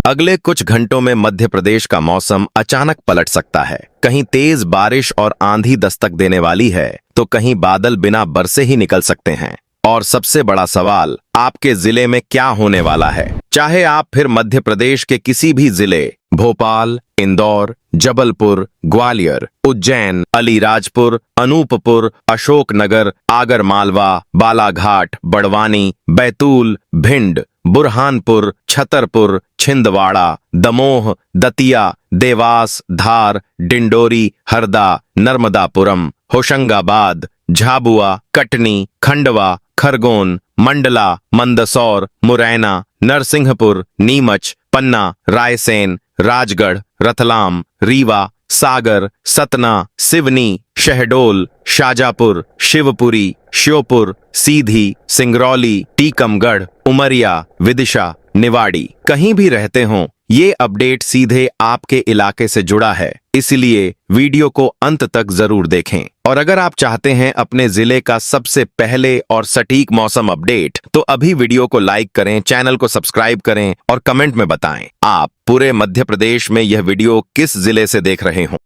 अगले कुछ घंटों में मध्य प्रदेश का मौसम अचानक पलट सकता है। कहीं तेज बारिश और आंधी दस्तक देने वाली है, तो कहीं बादल बिना बरसे ही निकल सकते हैं। और सबसे बड़ा सवाल, आपके जिले में क्या होने वाला है? चाहे आप फिर मध्य प्रदेश के किसी भी जिले, भोपाल, इंदौर, जबलपुर, ग्वालियर, उज्जैन, अलीराजपुर, अनूपपुर, अशोकनगर, आगरमालवा, बालाघाट, बड़वानी, बैतूल, भिंड, बुरहानपुर, छतरपुर, छिंदवाड़ा, दमोह, दतिया, देवास, धार, डिंडोरी, हरदा, नर्मदापुरम, होशंगाबाद, झाबुआ, कटनी, खंडवा, खरगोन, मंडला, मंदसौर, मुरैना, नरसिंहपुर, नीमच, पन्ना, रायसेन, राजगढ़, रतलाम, रीवा, सागर, सतना, सिवनी, शहडोल, शाजापुर, शिवपुरी, श्योपुर, सीधी, सिंगरौली, टीकमगढ़, उमरिया, विदिशा, निवाड़ी, कहीं भी रहते हों, ये अपडेट सीधे आपके इलाके से जुड़ा है, इसलिए वीडियो को अंत तक जरूर देखें। और अगर आप चाहते हैं अपने जिले का सबसे पहले और सटीक मौसम अपडेट, तो अभी वीडियो को लाइक करें, चैनल को सब्सक्राइब करें और कमेंट में बताएं आप पूरे मध्य प्रदेश में यह वीडियो किस जिले से देख रहे हों।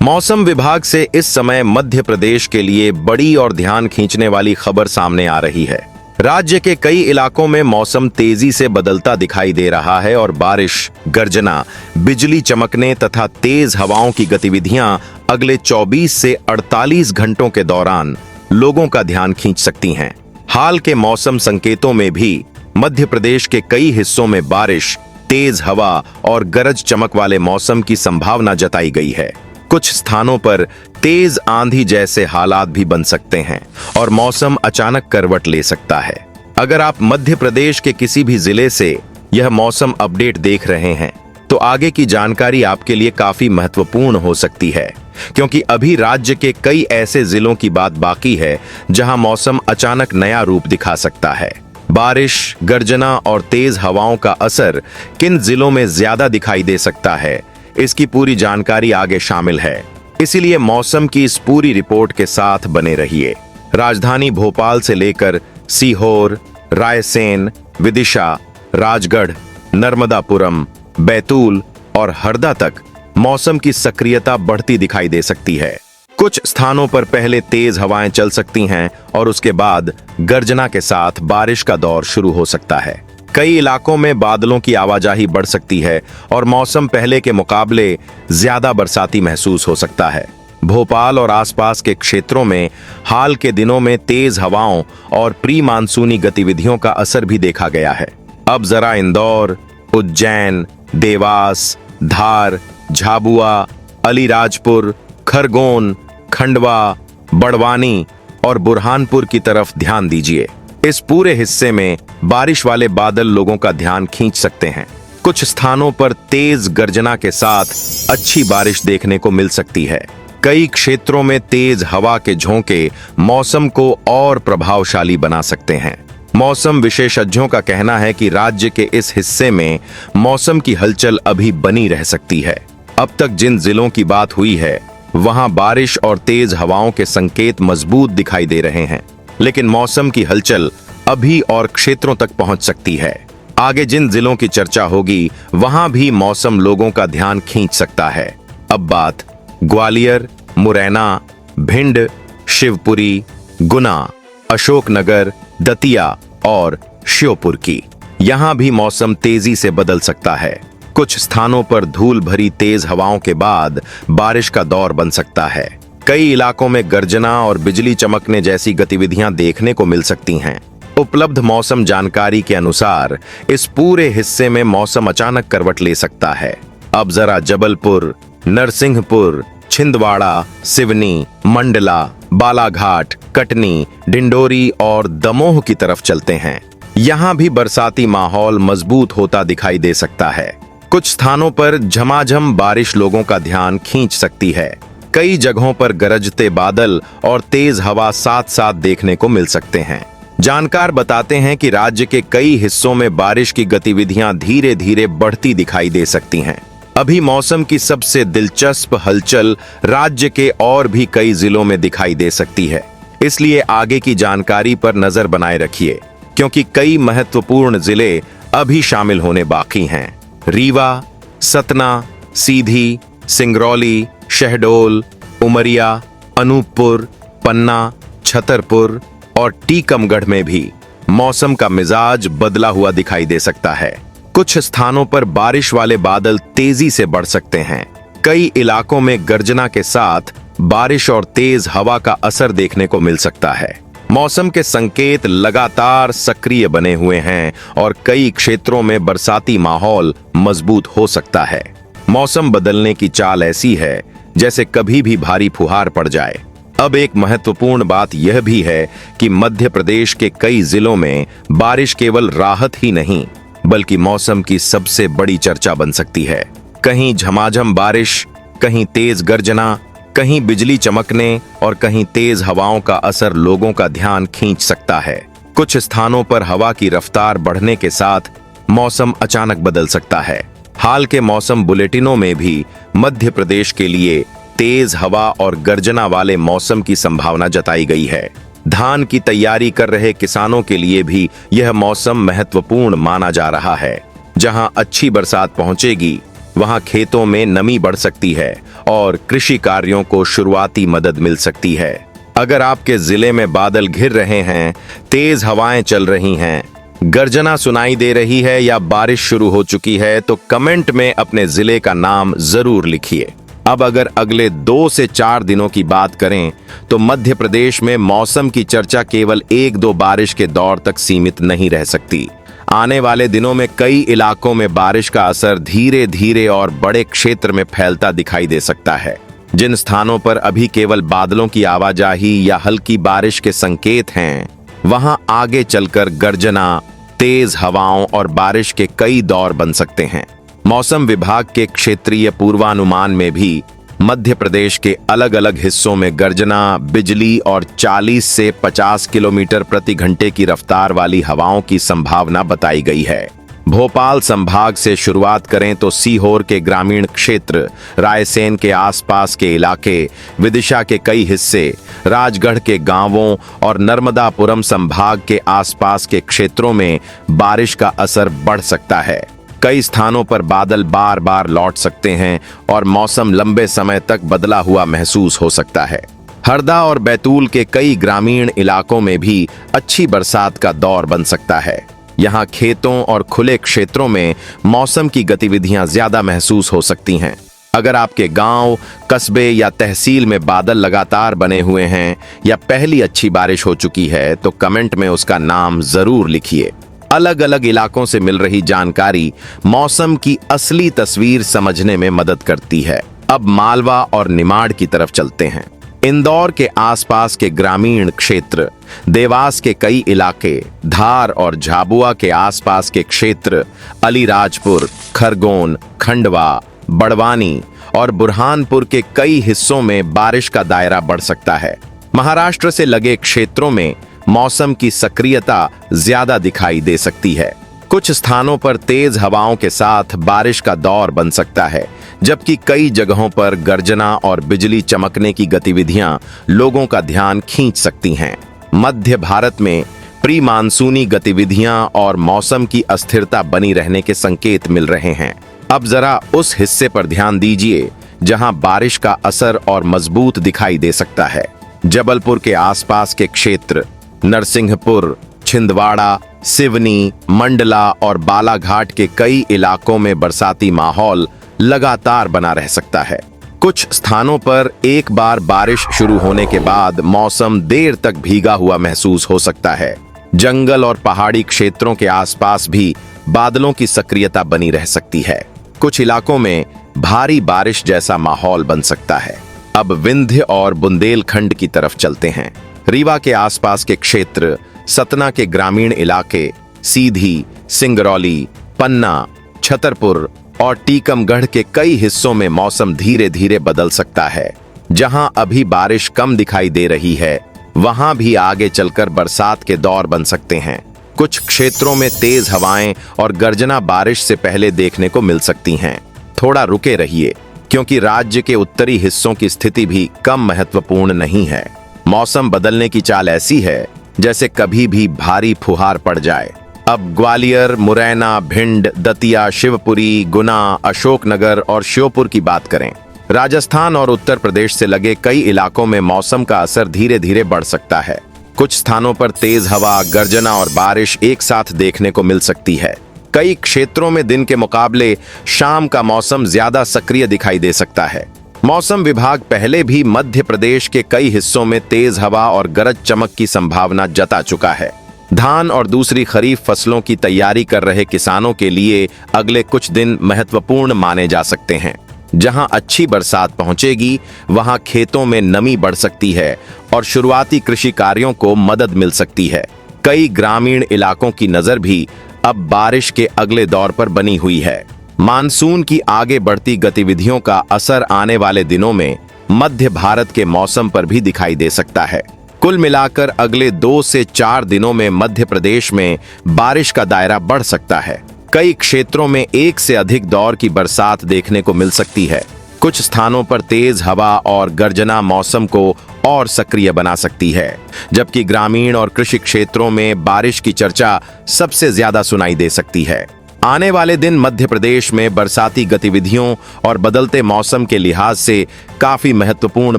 मौसम विभाग से इस समय मध्य प्रदेश के लिए बड़ी और ध्यान खींचने वाली खबर सामने आ रही है। राज्य के कई इलाकों में मौसम तेजी से बदलता दिखाई दे रहा है और बारिश, गर्जना, बिजली चमकने तथा तेज हवाओं की गतिविधियां अगले 24 से 48 घंटों के दौरान लोगों का ध्यान खींच सकती हैं। हाल के मौसम संकेतों में भी मध्य प्रदेश के कई हिस्सों में बारिश, तेज हवा और गरज चमक वाले मौसम की संभावना जताई गई है। कुछ स्थानों पर तेज आंधी जैसे हालात भी बन सकते हैं और मौसम अचानक करवट ले सकता है। अगर आप मध्य प्रदेश के किसी भी जिले से यह मौसम अपडेट देख रहे हैं, तो आगे की जानकारी आपके लिए काफी महत्वपूर्ण हो सकती है, क्योंकि अभी राज्य के कई ऐसे जिलों की बात बाकी है जहां मौसम अचानक नया रूप दिखा सकता है। बारिश, गर्जना और तेज हवाओं का असर किन जिलों में ज्यादा दिखाई दे सकता है, इसकी पूरी जानकारी आगे शामिल है, इसीलिए मौसम की इस पूरी रिपोर्ट के साथ बने रहिए। राजधानी भोपाल से लेकर सीहोर, रायसेन, विदिशा, राजगढ़, नर्मदापुरम, बैतूल और हरदा तक मौसम की सक्रियता बढ़ती दिखाई दे सकती है। कुछ स्थानों पर पहले तेज हवाएं चल सकती हैं और उसके बाद गर्जना के साथ बारिश का दौर शुरू हो सकता है। कई इलाकों में बादलों की आवाजाही बढ़ सकती है और मौसम पहले के मुकाबले ज्यादा बरसाती महसूस हो सकता है। भोपाल और आसपास के क्षेत्रों में हाल के दिनों में तेज हवाओं और प्री मानसूनी गतिविधियों का असर भी देखा गया है। अब जरा इंदौर, उज्जैन, देवास, धार, झाबुआ, अलीराजपुर, खरगोन, खंडवा, बड़वानी और बुरहानपुर की तरफ ध्यान दीजिए। इस पूरे हिस्से में बारिश वाले बादल लोगों का ध्यान खींच सकते हैं। कुछ स्थानों पर तेज गर्जना के साथ अच्छी बारिश देखने को मिल सकती है। कई क्षेत्रों में तेज हवा के झोंके मौसम को और प्रभावशाली बना सकते हैं। मौसम विशेषज्ञों का कहना है कि राज्य के इस हिस्से में मौसम की हलचल अभी बनी रह सकती है। अब तक जिन जिलों की बात हुई है, वहां बारिश और तेज हवाओं के संकेत मजबूत दिखाई दे रहे हैं, लेकिन मौसम की हलचल अभी और क्षेत्रों तक पहुंच सकती है। आगे जिन जिलों की चर्चा होगी, वहां भी मौसम लोगों का ध्यान खींच सकता है। अब बात ग्वालियर, मुरैना, भिंड, शिवपुरी, गुना, अशोकनगर, दतिया और श्योपुर की। यहां भी मौसम तेजी से बदल सकता है। कुछ स्थानों पर धूल भरी तेज हवाओं के बाद बारिश का दौर बन सकता है। कई इलाकों में गर्जना और बिजली चमकने जैसी गतिविधियां देखने को मिल सकती हैं। उपलब्ध मौसम जानकारी के अनुसार इस पूरे हिस्से में मौसम अचानक करवट ले सकता है। अब जरा जबलपुर, नरसिंहपुर, छिंदवाड़ा, सिवनी, मंडला, बालाघाट, कटनी, डिंडोरी और दमोह की तरफ चलते हैं। यहाँ भी बरसाती माहौल मजबूत होता दिखाई दे सकता है। कुछ स्थानों पर झमाझम बारिश लोगों का ध्यान खींच सकती है। कई जगहों पर गरजते बादल और तेज हवा साथ साथ देखने को मिल सकते हैं। जानकार बताते हैं कि राज्य के कई हिस्सों में बारिश की गतिविधियां धीरे धीरे बढ़ती दिखाई दे सकती हैं। अभी मौसम की सबसे दिलचस्प हलचल राज्य के और भी कई जिलों में दिखाई दे सकती है। इसलिए आगे की जानकारी पर नजर बनाए रखिए, क्योंकि कई महत्वपूर्ण जिले अभी शामिल होने बाकी हैं। रीवा, सतना, सीधी, सिंगरौली, शहडोल, उमरिया, अनूपपुर, पन्ना, छतरपुर और टीकमगढ़ में भी मौसम का मिजाज बदला हुआ दिखाई दे सकता है। कुछ स्थानों पर बारिश वाले बादल तेजी से बढ़ सकते हैं। कई इलाकों में गर्जना के साथ बारिश और तेज हवा का असर देखने को मिल सकता है। मौसम के संकेत लगातार सक्रिय बने हुए हैं और कई क्षेत्रों में बरसाती माहौल मजबूत हो सकता है। मौसम बदलने की चाल ऐसी है जैसे कभी भी भारी फुहार पड़ जाए। अब एक महत्वपूर्ण बात यह भी है कि मध्य प्रदेश के कई जिलों में बारिश केवल राहत ही नहीं, बल्कि मौसम की सबसे बड़ी चर्चा बन सकती है। कहीं झमाझम बारिश, कहीं तेज गर्जना, कहीं बिजली चमकने और कहीं तेज हवाओं का असर लोगों का ध्यान खींच सकता है। कुछ स्थानों पर हवा की रफ्तार बढ़ने के साथ मौसम अचानक बदल सकता है। हाल के मौसम बुलेटिनों में भी मध्य प्रदेश के लिए तेज हवा और गर्जना वाले मौसम की संभावना जताई गई है। धान की तैयारी कर रहे किसानों के लिए भी यह मौसम महत्वपूर्ण माना जा रहा है। जहां अच्छी बरसात पहुंचेगी, वहां खेतों में नमी बढ़ सकती है और कृषि कार्यों को शुरुआती मदद मिल सकती है। अगर आपके जिले में बादल घिर रहे हैं, तेज हवाएं चल रही हैं, गर्जना सुनाई दे रही है या बारिश शुरू हो चुकी है, तो कमेंट में अपने जिले का नाम जरूर लिखिए। अब अगर अगले 2 से 4 दिनों की बात करें, तो मध्य प्रदेश में मौसम की चर्चा केवल 1-2 बारिश के दौर तक सीमित नहीं रह सकती। आने वाले दिनों में कई इलाकों में बारिश का असर धीरे धीरे और बड़े क्षेत्र में फैलता दिखाई दे सकता है। जिन स्थानों पर अभी केवल बादलों की आवाजाही या हल्की बारिश के संकेत हैं, वहां आगे चलकर गर्जना, तेज हवाओं और बारिश के कई दौर बन सकते हैं। मौसम विभाग के क्षेत्रीय पूर्वानुमान में भी मध्य प्रदेश के अलग अलग हिस्सों में गर्जना, बिजली और 40 से 50 किलोमीटर प्रति घंटे की रफ्तार वाली हवाओं की संभावना बताई गई है। भोपाल संभाग से शुरुआत करें तो सीहोर के ग्रामीण क्षेत्र, रायसेन के आसपास के इलाके, विदिशा के कई हिस्से, राजगढ़ के गांवों और नर्मदापुरम संभाग के आसपास के क्षेत्रों में बारिश का असर बढ़ सकता है। कई स्थानों पर बादल बार बार लौट सकते हैं और मौसम लंबे समय तक बदला हुआ महसूस हो सकता है। हरदा और बैतूल के कई ग्रामीण इलाकों में भी अच्छी बरसात का दौर बन सकता है। यहाँ खेतों और खुले क्षेत्रों में मौसम की गतिविधियां ज्यादा महसूस हो सकती हैं। अगर आपके गांव, कस्बे या तहसील में बादल लगातार बने हुए हैं या पहली अच्छी बारिश हो चुकी है, तो कमेंट में उसका नाम जरूर लिखिए। अलग अलग इलाकों से मिल रही जानकारी मौसम की असली तस्वीर समझने में मदद करती है। अब मालवा और निमाड़ की तरफ चलते हैं। इंदौर के आसपास के ग्रामीण क्षेत्र, देवास के कई इलाके, धार और झाबुआ के आसपास के क्षेत्र, अलीराजपुर, खरगोन, खंडवा, बड़वानी और बुरहानपुर के कई हिस्सों में बारिश का दायरा बढ़ सकता है। महाराष्ट्र से लगे क्षेत्रों में मौसम की सक्रियता ज्यादा दिखाई दे सकती है। कुछ स्थानों पर तेज हवाओं के साथ बारिश का दौर बन सकता है, जबकि कई जगहों पर गर्जना और बिजली चमकने की गतिविधियां लोगों का ध्यान खींच सकती हैं। मध्य भारत में प्री मानसूनी गतिविधियां और मौसम की अस्थिरता बनी रहने के संकेत मिल रहे हैं। अब जरा उस हिस्से पर ध्यान दीजिए जहां बारिश का असर और मजबूत दिखाई दे सकता है। जबलपुर के आसपास के क्षेत्र, नरसिंहपुर, छिंदवाड़ा, सिवनी, मंडला और बालाघाट के कई इलाकों में बरसाती माहौल लगातार बना रह सकता है। कुछ स्थानों पर एक बार बारिश शुरू होने के बाद मौसम देर तक भीगा हुआ महसूस हो सकता है। जंगल और पहाड़ी क्षेत्रों के आसपास भी बादलों की सक्रियता बनी रह सकती है। कुछ इलाकों में भारी बारिश जैसा माहौल बन सकता है। अब विंध्य और बुंदेलखंड की तरफ चलते हैं। रीवा के आसपास के क्षेत्र, सतना के ग्रामीण इलाके, सीधी, सिंगरौली, पन्ना, छतरपुर और टीकमगढ़ के कई हिस्सों में मौसम धीरे धीरे बदल सकता है। जहां अभी बारिश कम दिखाई दे रही है, वहां भी आगे चलकर बरसात के दौर बन सकते हैं। कुछ क्षेत्रों में तेज हवाएं और गर्जना बारिश से पहले देखने को मिल सकती हैं। थोड़ा रुके रहिए, क्योंकि राज्य के उत्तरी हिस्सों की स्थिति भी कम महत्वपूर्ण नहीं है। मौसम बदलने की चाल ऐसी है जैसे कभी भी भारी फुहार पड़ जाए। अब ग्वालियर, मुरैना, भिंड, दतिया, शिवपुरी, गुना, अशोकनगर और श्योपुर की बात करें, राजस्थान और उत्तर प्रदेश से लगे कई इलाकों में मौसम का असर धीरे धीरे बढ़ सकता है। कुछ स्थानों पर तेज हवा, गर्जना और बारिश एक साथ देखने को मिल सकती है। कई क्षेत्रों में दिन के मुकाबले शाम का मौसम ज्यादा सक्रिय दिखाई दे सकता है। मौसम विभाग पहले भी मध्य प्रदेश के कई हिस्सों में तेज हवा और गरज चमक की संभावना जता चुका है। धान और दूसरी खरीफ फसलों की तैयारी कर रहे किसानों के लिए अगले कुछ दिन महत्वपूर्ण माने जा सकते हैं। जहां अच्छी बरसात पहुंचेगी, वहां खेतों में नमी बढ़ सकती है और शुरुआती कृषि कार्यों को मदद मिल सकती है। कई ग्रामीण इलाकों की नजर भी अब बारिश के अगले दौर पर बनी हुई है। मानसून की आगे बढ़ती गतिविधियों का असर आने वाले दिनों में मध्य भारत के मौसम पर भी दिखाई दे सकता है। कुल मिलाकर अगले 2 से 4 दिनों में मध्य प्रदेश में बारिश का दायरा बढ़ सकता है। कई क्षेत्रों में एक से अधिक दौर की बरसात देखने को मिल सकती है। कुछ स्थानों पर तेज हवा और गर्जना मौसम को और सक्रिय बना सकती है, जबकि ग्रामीण और कृषि क्षेत्रों में बारिश की चर्चा सबसे ज्यादा सुनाई दे सकती है। आने वाले दिन मध्य प्रदेश में बरसाती गतिविधियों और बदलते मौसम के लिहाज से काफी महत्वपूर्ण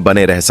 बने रह सकते हैं।